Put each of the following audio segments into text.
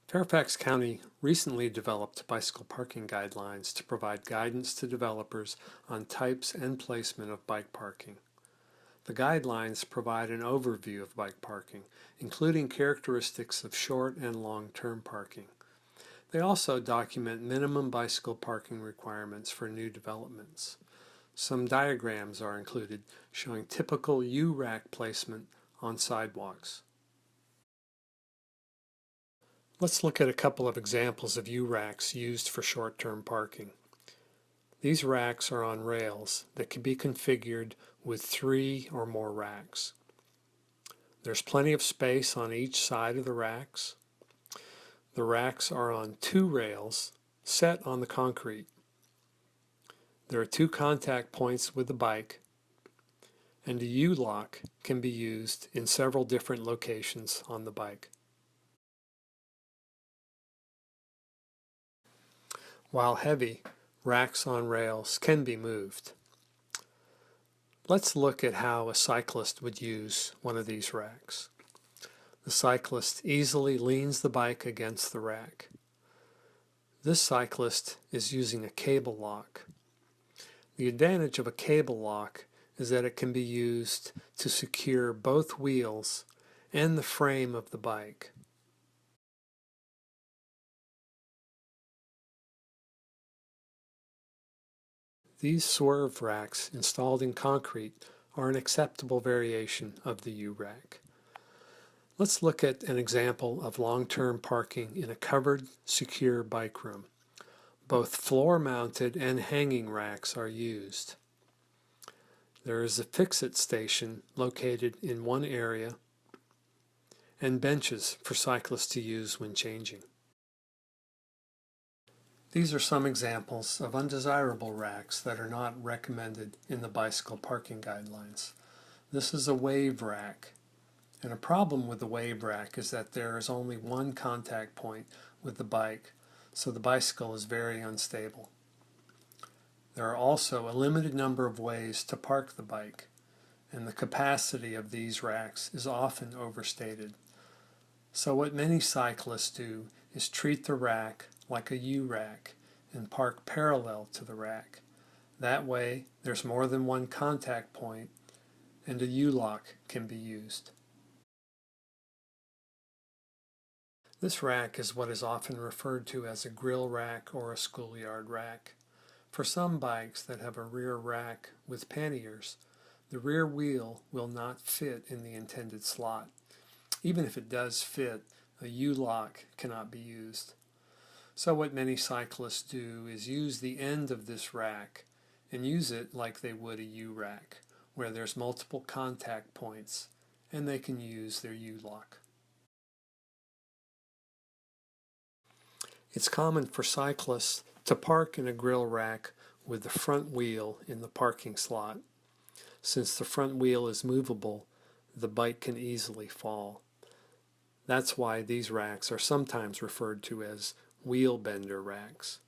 Fairfax County recently developed bicycle parking guidelines to provide guidance to developers on types and placement of bike parking. The guidelines provide an overview of bike parking, including characteristics of short and long-term parking. They also document minimum bicycle parking requirements for new developments. Some diagrams are included showing typical U-rack placement on sidewalks. Let's look at a couple of examples of U-racks used for short-term parking. These racks are on rails that can be configured with 3 or more racks. There's plenty of space on each side of the racks. The racks are on 2 rails set on the concrete. There are 2 contact points with the bike, and a U-lock can be used in several different locations on the bike. While heavy, racks on rails can be moved. Let's look at how a cyclist would use one of these racks. The cyclist easily leans the bike against the rack. This cyclist is using a cable lock. The advantage of a cable lock is that it can be used to secure both wheels and the frame of the bike. These swerve racks installed in concrete are an acceptable variation of the U-rack. Let's look at an example of long-term parking in a covered, secure bike room. Both floor-mounted and hanging racks are used. There is a fix-it station located in one area and benches for cyclists to use when changing. These are some examples of undesirable racks that are not recommended in the bicycle parking guidelines. This is a wave rack, and a problem with the wave rack is that there is only one contact point with the bike, so the bicycle is very unstable. There are also a limited number of ways to park the bike, and the capacity of these racks is often overstated. So what many cyclists do is treat the rack like a U-rack and park parallel to the rack. That way there's more than one contact point and a U-lock can be used. This rack is what is often referred to as a grill rack or a schoolyard rack. For some bikes that have a rear rack with panniers, the rear wheel will not fit in the intended slot. Even if it does fit, a U-lock cannot be used. So what many cyclists do is use the end of this rack and use it like they would a U-rack, where there's multiple contact points and they can use their U-lock. It's common for cyclists to park in a grill rack with the front wheel in the parking slot. Since the front wheel is movable, the bike can easily fall. That's why these racks are sometimes referred to as wheel bender racks.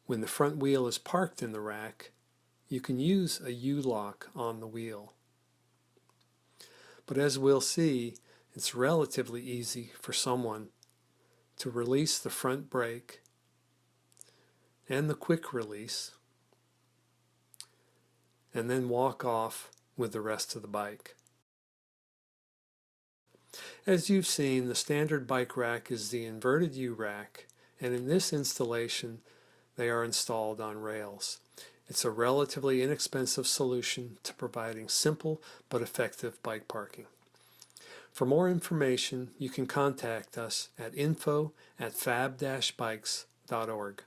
When the front wheel is parked in the rack, you can use a U-lock on the wheel. But as we'll see, it's relatively easy for someone to release the front brake and the quick release and then walk off with the rest of the bike. As you've seen, the standard bike rack is the inverted U-rack, and in this installation they are installed on rails. It's a relatively inexpensive solution to providing simple but effective bike parking. For more information, you can contact us at info@fab-bikes.org.